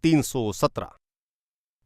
317۔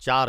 4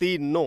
3:9،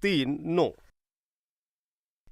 3:9۔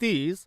30،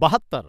72۔